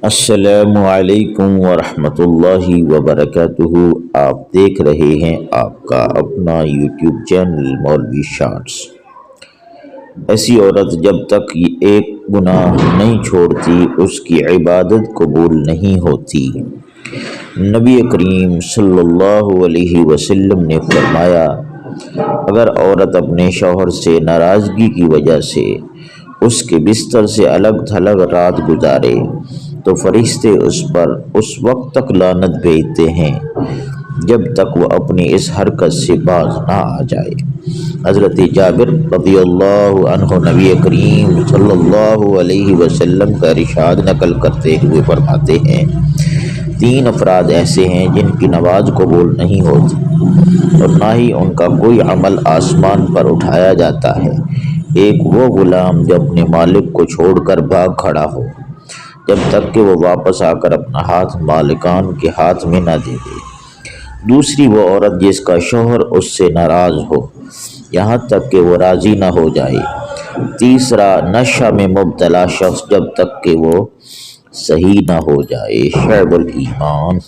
السلام علیکم ورحمۃ اللہ وبرکاتہ۔ آپ دیکھ رہے ہیں آپ کا اپنا یوٹیوب چینل مولوی شارٹس۔ ایسی عورت جب تک یہ ایک گناہ نہیں چھوڑتی اس کی عبادت قبول نہیں ہوتی۔ نبی کریم صلی اللہ علیہ وسلم نے فرمایا، اگر عورت اپنے شوہر سے ناراضگی کی وجہ سے اس کے بستر سے الگ تھلگ رات گزارے تو فرشتے اس پر اس وقت تک لعنت بھیجتے ہیں جب تک وہ اپنی اس حرکت سے باز نہ آ جائے۔ حضرت جابر رضی اللہ عنہ نبی کریم صلی اللہ علیہ وسلم کا ارشاد نقل کرتے ہوئے فرماتے ہیں، 3 افراد ایسے ہیں جن کی نماز قبول نہیں ہوتی اور نہ ہی ان کا کوئی عمل آسمان پر اٹھایا جاتا ہے۔ ایک وہ غلام جو اپنے مالک کو چھوڑ کر بھاگ کھڑا ہو جب تک کہ وہ واپس آ کر اپنا ہاتھ مالکان کے ہاتھ میں نہ دے دے۔ دوسری وہ عورت جس کا شوہر اس سے ناراض ہو یہاں تک کہ وہ راضی نہ ہو جائے۔ تیسرا نشہ میں مبتلا شخص جب تک کہ وہ صحیح نہ ہو جائے۔ شعب الایمان۔